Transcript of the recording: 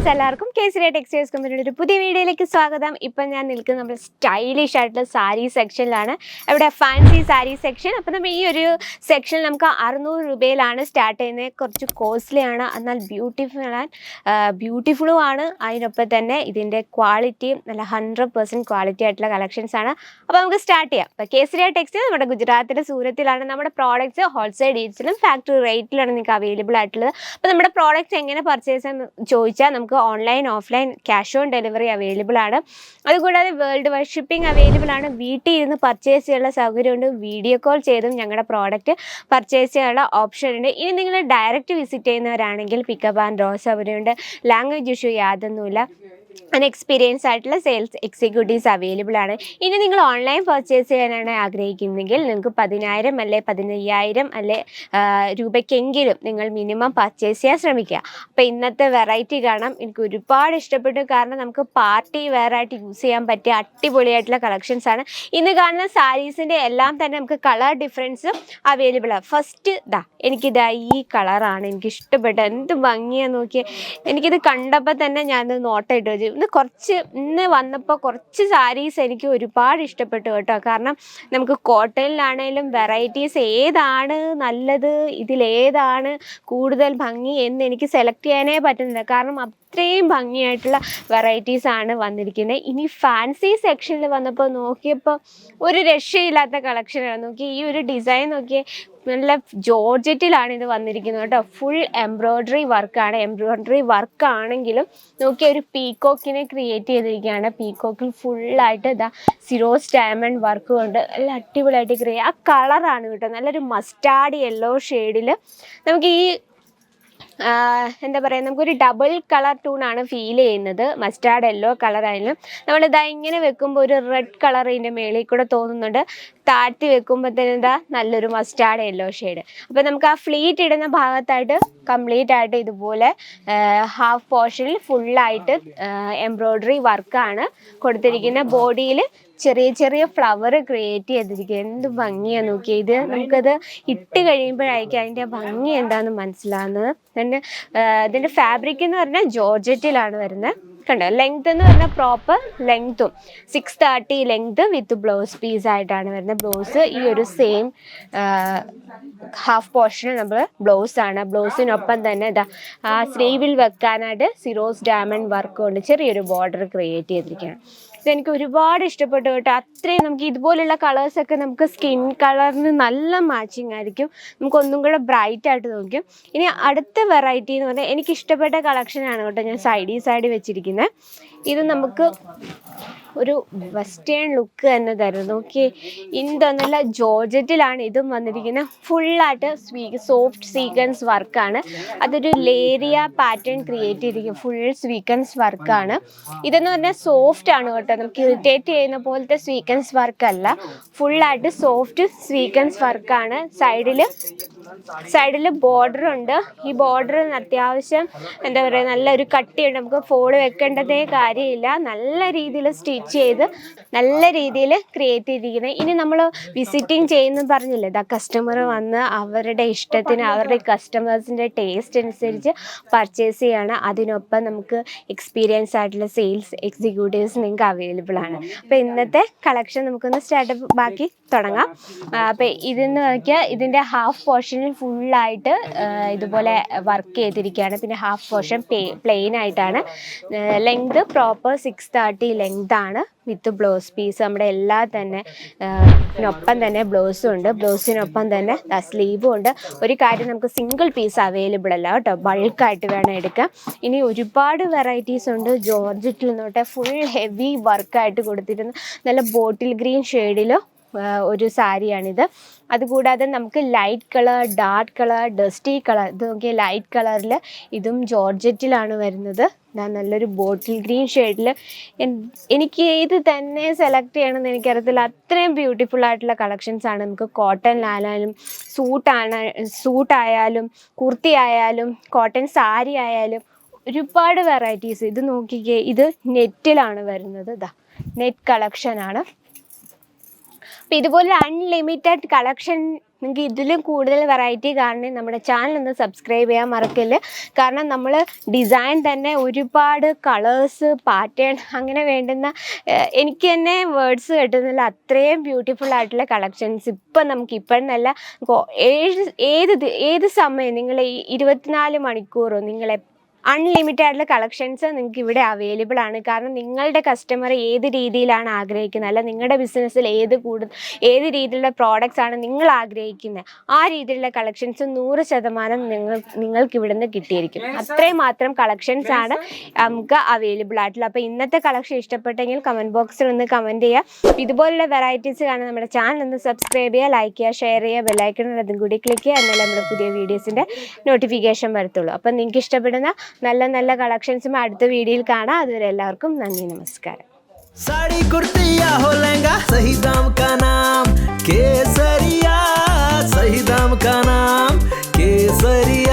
Viewers എല്ലാവർക്കും Kesari textiles കമ്പനിയുടെ ഒരു പുതിയ വീഡിയോയിലേക്ക് സ്വാഗതം. ഇപ്പം ഞാൻ നിൽക്കുന്നത് നമ്മുടെ സ്റ്റൈലിഷ് ആയിട്ടുള്ള സാരി സെക്ഷനിലാണ്. ഇവിടെ ഫാൻസി സാരി സെക്ഷൻ. അപ്പം നമ്മൾ ഈ ഒരു സെക്ഷനിൽ നമുക്ക് 600 രൂപയിലാണ് സ്റ്റാർട്ട് ചെയ്യുന്നത്. കുറച്ച് കോസ്റ്റ്ലി ആണ്, എന്നാൽ ബ്യൂട്ടിഫുള്ളും ആണ്. അതിനൊപ്പം തന്നെ ഇതിൻ്റെ ക്വാളിറ്റിയും നല്ല 100% ക്വാളിറ്റി ആയിട്ടുള്ള കളക്ഷൻസ് ആണ്. അപ്പോൾ നമുക്ക് സ്റ്റാർട്ട് ചെയ്യാം. അപ്പോൾ കേസരി ടെക്സ്റ്റൈൽ നമ്മുടെ ഗുജറാത്തിൻ്റെ സൂരത്തിലാണ്. നമ്മുടെ പ്രോഡക്റ്റ്സ് ഹോൾസെയിൽ റേറ്റ്സിലും ഫാക്ടറി റേറ്റിലാണ് നിങ്ങൾക്ക് അവൈലബിൾ ആയിട്ടുള്ളത്. അപ്പോൾ നമ്മുടെ പ്രോഡക്റ്റ്സ് എങ്ങനെ പർച്ചേസ് ചോദിച്ചാൽ നമുക്ക് online offline cash on delivery available ആണ്. അതുകൂടാതെ വേൾഡ് വൈഡ് ഷിപ്പിംഗ് അവൈലബിൾ ആണ്. വീട്ടിൽ ഇരുന്ന് പർച്ചേസ് ചെയ്യാനുള്ള സൗകര്യമുണ്ട്. വീഡിയോ കോൾ ചെയ്തും ഞങ്ങളുടെ പ്രോഡക്റ്റ് പർച്ചേസ് ചെയ്യാനുള്ള ഓപ്ഷൻ ഉണ്ട്. ഇനി നിങ്ങൾ ഡയറക്റ്റ് വിസിറ്റ് ചെയ്യുന്നവരാണെങ്കിൽ പിക്കപ്പ് ആൻഡ് ഡ്രോപ്പ് സൗകര്യമുണ്ട്. ലാംഗ്വേജ് ഇഷ്യൂ യാതൊന്നുമില്ല. എക്സ്പീരിയൻസ് ആയിട്ടുള്ള സെയിൽസ് എക്സിക്യൂട്ടീവ്സ് അവൈലബിൾ ആണ്. ഇനി നിങ്ങൾ ഓൺലൈൻ പർച്ചേസ് ചെയ്യാനാണ് ആഗ്രഹിക്കുന്നതെങ്കിൽ നിങ്ങൾക്ക് 10,000 അല്ലെ 15,000 അല്ലെ രൂപയ്ക്കെങ്കിലും നിങ്ങൾ മിനിമം പർച്ചേസ് ചെയ്യാൻ ശ്രമിക്കുക. അപ്പോൾ ഇന്നത്തെ വെറൈറ്റി കാണാം. എനിക്ക് ഒരുപാട് ഇഷ്ടപ്പെട്ടു. കാരണം നമുക്ക് പാർട്ടി വെയർ ആയിട്ട് യൂസ് ചെയ്യാൻ പറ്റിയ അടിപൊളിയായിട്ടുള്ള കളക്ഷൻസ് ആണ്. ഇന്ന് കാണുന്ന സാരീസിൻ്റെ എല്ലാം തന്നെ നമുക്ക് കളർ ഡിഫറൻസും അവൈലബിൾ ആണ്. ഫസ്റ്റ് എനിക്കിതാ ഈ കളറാണ് എനിക്ക് ഇഷ്ടപ്പെട്ടത്. എന്ത് ഭംഗിയാന്ന് നോക്കിയേ. എനിക്കിത് കണ്ടപ്പോൾ തന്നെ ഞാനത് നോട്ടായിട്ട് വെച്ചു. ഇന്ന് വന്നപ്പോൾ കുറച്ച് സാരീസ് എനിക്ക് ഒരുപാട് ഇഷ്ടപ്പെട്ടു കേട്ടോ. കാരണം നമുക്ക് കോട്ടണിലാണേലും വെറൈറ്റീസ് ഏതാണ് നല്ലത്, ഇതിലേതാണ് കൂടുതൽ ഭംഗി എന്ന് എനിക്ക് സെലക്ട് ചെയ്യാനേ പറ്റുന്നില്ല. കാരണം അത്രയും ഭംഗിയായിട്ടുള്ള വെറൈറ്റീസാണ് വന്നിരിക്കുന്നത്. ഇനി ഫാൻസി സെക്ഷനിൽ വന്നപ്പോൾ നോക്കിയപ്പോൾ ഒരു രക്ഷയില്ലാത്ത കളക്ഷനാണ്. നോക്കി ഈ ഒരു ഡിസൈൻ നോക്കിയേ. നല്ല ജോർജറ്റിലാണ് ഇത് വന്നിരിക്കുന്നത് കേട്ടോ. ഫുൾ എംബ്രോയ്ഡറി വർക്കാണ്. എംബ്രോയ്ഡറി വർക്കാണെങ്കിലും നോക്കിയ ഒരു പീക്കോക്കിനെ ക്രിയേറ്റ് ചെയ്തിരിക്കുകയാണ്. പീക്കോക്കിൽ ഫുള്ളായിട്ട് സിറോസ് ഡയമണ്ട് വർക്ക് കൊണ്ട് നല്ല അടിപൊളിയായിട്ട് ആ കളറാണ് കേട്ടോ. നല്ലൊരു മസ്റ്റാർഡ് യെല്ലോ ഷെയ്ഡിൽ നമുക്ക് ഈ എന്താ പറയുക, നമുക്കൊരു ഡബിൾ കളർ ടൂണാണ് ഫീൽ ചെയ്യുന്നത്. മസ്റ്റാർഡ് യെല്ലോ കളറായാലും നമ്മളിതാ ഇങ്ങനെ വെക്കുമ്പോൾ ഒരു റെഡ് കളർ ഇതിൻ്റെ മേളിൽ കൂടെ തോന്നുന്നുണ്ട്. താഴ്ത്തി വെക്കുമ്പോഴത്തേനും നല്ലൊരു മസ്റ്റാർഡ് യെല്ലോ ഷെയ്ഡ്. അപ്പോൾ നമുക്ക് ആ ഫ്ലീറ്റ് ഇടുന്ന ഭാഗത്തായിട്ട് കംപ്ലീറ്റ് ആയിട്ട് ഇതുപോലെ ഹാഫ് പോർഷനിൽ ഫുള്ളായിട്ട് എംബ്രോയ്ഡറി വർക്കാണ് കൊടുത്തിരിക്കുന്നത്. ബോഡിയിൽ ചെറിയ ചെറിയ ഫ്ലവർ ക്രിയേറ്റ് ചെയ്തിരിക്കുക. എന്ത് ഭംഗിയാണ് നോക്കിയത്. ഇത് നമുക്കത് ഇട്ട് കഴിയുമ്പോഴായിരിക്കും അതിൻ്റെ ഭംഗി എന്താണെന്ന് മനസ്സിലാകുന്നത്. ഇതിൻ്റെ ഫാബ്രിക് എന്ന് പറഞ്ഞാൽ ജോർജറ്റിലാണ് വരുന്നത്. കണ്ടോ, ലെങ്ത് എന്ന് പറഞ്ഞാൽ പ്രോപ്പർ ലെങ്ത്തും 630 ലെങ്ത് വിത്ത് ബ്ലൗസ് പീസ് ആയിട്ടാണ് വരുന്നത്. ബ്ലൗസ് ഈ ഒരു സെയിം ഹാഫ് പോർഷനിൽ നമ്മൾ ബ്ലൗസാണ്. ബ്ലൗസിനൊപ്പം തന്നെ ആ സ്ലീവിൽ വെക്കാനായിട്ട് സിറോസ് ഡയമണ്ട് വർക്ക് കൊണ്ട് ചെറിയൊരു ബോർഡർ ക്രിയേറ്റ് ചെയ്തിരിക്കുകയാണ്. ഇതെനിക്ക് ഒരുപാട് ഇഷ്ടപ്പെട്ടു കേട്ടോ. അത്രയും നമുക്ക് ഇതുപോലുള്ള കളേഴ്സൊക്കെ നമുക്ക് സ്കിൻ കളറിന് നല്ല മാച്ചിങ് ആയിരിക്കും. നമുക്കൊന്നും കൂടെ ബ്രൈറ്റ് ആയിട്ട് നോക്കും. ഇനി അടുത്ത വെറൈറ്റി എന്ന് പറഞ്ഞാൽ എനിക്ക് ഇഷ്ടപ്പെട്ട കളക്ഷനാണ് കേട്ടോ. ഞാൻ സൈഡ് വെച്ചിരിക്കുന്നത്. ഇത് നമുക്ക് ഒരു വെസ്റ്റേൺ ലുക്ക് തന്നെ തരും. നോക്കി നല്ല ജോർജറ്റിലാണ് ഇതും വന്നിരിക്കുന്നത്. ഫുള്ളായിട്ട് സോഫ്റ്റ് സീക്വൻസ് വർക്കാണ്. അതൊരു ലേരിയ പാറ്റേൺ ക്രിയേറ്റ് ചെയ്തിരിക്കും. ഫുൾ സ്വീക്വൻസ് വർക്കാണ്. ഇതെന്ന് പറഞ്ഞാൽ സോഫ്റ്റ് ആണ് കേട്ടോ. നമുക്ക് ഇറിറ്റേറ്റ് ചെയ്യുന്ന പോലത്തെ സ്വീക്വൻസ് വർക്കല്ല. ഫുള്ളായിട്ട് സോഫ്റ്റ് സ്വീക്വൻസ് വർക്കാണ്. സൈഡിൽ ബോർഡർ ഉണ്ട്. ഈ ബോർഡർ അത്യാവശ്യം എന്താ പറയുക, നല്ലൊരു കട്ടിയുണ്ട്. നമുക്ക് ഫോള് വെക്കേണ്ടതേ കാര്യമില്ല. നല്ല രീതിയിൽ സ്റ്റിച്ച് ചെയ്ത് നല്ല രീതിയിൽ ക്രിയേറ്റ് ചെയ്തിരിക്കുന്നത്. ഇനി നമ്മൾ വിസിറ്റിംഗ് ചെയ്യുന്ന പറഞ്ഞില്ലേ, കസ്റ്റമർ വന്ന് അവരുടെ ഇഷ്ടത്തിന് അവരുടെ കസ്റ്റമേഴ്സിൻ്റെ ടേസ്റ്റ് അനുസരിച്ച് പർച്ചേസ് ചെയ്യാണ്. അതിനൊപ്പം നമുക്ക് എക്സ്പീരിയൻസ് ആയിട്ടുള്ള സെയിൽസ് എക്സിക്യൂട്ടീവ്സ് നിങ്ങൾക്ക് അവൈലബിൾ ആണ്. അപ്പോൾ ഇന്നത്തെ കളക്ഷൻ നമുക്കൊന്ന് ബാക്കി തുടങ്ങാം. അപ്പോൾ ഇതെന്ന് നോക്കിയാൽ ഇതിൻ്റെ ഹാഫ് പോർഷനിൽ ഫുള്ളായിട്ട് ഇതുപോലെ വർക്ക് ചെയ്തിരിക്കുകയാണ്. പിന്നെ ഹാഫ് പോർഷൻ പ്ലെയിൻ ആയിട്ടാണ്. ലെങ്ത് പ്രോപ്പർ 630 ലെങ്താണ് വിത്ത് ബ്ലൗസ് പീസ്. നമ്മുടെ എല്ലാ തന്നെ ഒപ്പം തന്നെ ബ്ലൗസും ഉണ്ട്. ബ്ലൗസിനൊപ്പം തന്നെ സ്ലീവും ഉണ്ട്. ഒരു കാര്യം, നമുക്ക് സിംഗിൾ പീസ് അവൈലബിൾ അല്ല കേട്ടോ. ബൾക്കായിട്ട് വേണം എടുക്കാം. ഇനി ഒരുപാട് വെറൈറ്റീസ് ഉണ്ട്. ജോർജറ്റിൽ നിന്നോട്ടെ ഫുൾ ഹെവി വർക്കായിട്ട് കൊടുത്തിരുന്ന നല്ല ബോട്ടിൽ ഗ്രീൻ ഷെയ്ഡിലോ ഒരു സാരിയാണിത്. അതുകൂടാതെ നമുക്ക് light colour, dark colour, dusty colour. ഇത് നോക്കിയാൽ ലൈറ്റ് കളറിൽ ഇതും ജോർജറ്റിലാണ് വരുന്നത്. നല്ലൊരു ബോട്ടിൽ ഗ്രീൻ ഷെയ്ഡിൽ. എനിക്ക് ഇത് തന്നെ സെലക്ട് ചെയ്യണമെന്ന് എനിക്കറിയത്തില്ല. അത്രയും ബ്യൂട്ടിഫുൾ ആയിട്ടുള്ള കളക്ഷൻസ് ആണ്. നമുക്ക് കോട്ടണിലായാലും സൂട്ടായാലും കുർത്തി ആയാലും കോട്ടൺ സാരി ആയാലും ഒരുപാട് വെറൈറ്റീസ്. ഇത് നോക്കിക്കേ, ഇത് നെറ്റിലാണ് വരുന്നത്. നെറ്റ് കളക്ഷനാണ്. അപ്പോൾ ഇതുപോലെ അൺലിമിറ്റഡ് കളക്ഷൻ നിങ്ങൾക്ക് ഇതിലും കൂടുതൽ വെറൈറ്റി കാണണമെങ്കിൽ നമ്മുടെ ചാനൽ ഒന്ന് സബ്സ്ക്രൈബ് ചെയ്യാൻ മറക്കല്ല്. കാരണം നമ്മൾ ഡിസൈൻ തന്നെ ഒരുപാട് കളേഴ്സ്, പാറ്റേൺ, അങ്ങനെ വേണ്ടുന്ന എനിക്ക് തന്നെ വേർഡ്സ് കിട്ടുന്നില്ല, അത്രയും ബ്യൂട്ടിഫുൾ ആയിട്ടുള്ള കളക്ഷൻസ് ഇപ്പം നമുക്ക് ഇപ്പോഴെന്നല്ല ഏത് സമയം നിങ്ങൾ ഈ 24 മണിക്കൂറും നിങ്ങൾ അൺലിമിറ്റഡ് ആയിട്ടുള്ള കളക്ഷൻസ് നിങ്ങൾക്ക് ഇവിടെ അവൈലബിൾ ആണ്. കാരണം നിങ്ങളുടെ കസ്റ്റമർ ഏത് രീതിയിലാണ് ആഗ്രഹിക്കുന്നത്, അല്ല നിങ്ങളുടെ ബിസിനസ്സിൽ ഏത് രീതിയിലുള്ള പ്രോഡക്റ്റ്സ് ആണ് നിങ്ങൾ ആഗ്രഹിക്കുന്നത്, ആ രീതിയിലുള്ള കളക്ഷൻസ് 100% നിങ്ങൾക്ക് ഇവിടെ നിന്ന് കിട്ടിയിരിക്കും. അത്രയും മാത്രം കളക്ഷൻസ് ആണ് നമുക്ക് അവൈലബിൾ ആയിട്ടുള്ള. അപ്പോൾ ഇന്നത്തെ കളക്ഷൻ ഇഷ്ടപ്പെട്ടെങ്കിൽ കമൻറ്റ് ബോക്സിൽ ഒന്ന് കമൻറ്റ് ചെയ്യുക. ഇതുപോലുള്ള വെറൈറ്റീസ് കാണാൻ നമ്മുടെ ചാനൽ ഒന്ന് സബ്സ്ക്രൈബ് ചെയ്യുക, ലൈക്ക് ചെയ്യുക, ഷെയർ ചെയ്യുക, ബെല്ലൈക്കൺ അതും കൂടി ക്ലിക്ക് ചെയ്യുക. എന്നാലും നമ്മുടെ പുതിയ വീഡിയോസിൻ്റെ നോട്ടിഫിക്കേഷൻ വരത്തുള്ളൂ. അപ്പം നിങ്ങൾക്ക് ഇഷ്ടപ്പെടുന്ന നല്ല നല്ല കളക്ഷൻസും അടുത്ത വീഡിയോയിൽ കാണാം. അതുവരെ എല്ലാവർക്കും നന്ദി, നമസ്കാരം. साड़ी कुर्ती या हो लहंगा, सही दाम का नाम केसरिया, सही दाम का नाम केसरिया.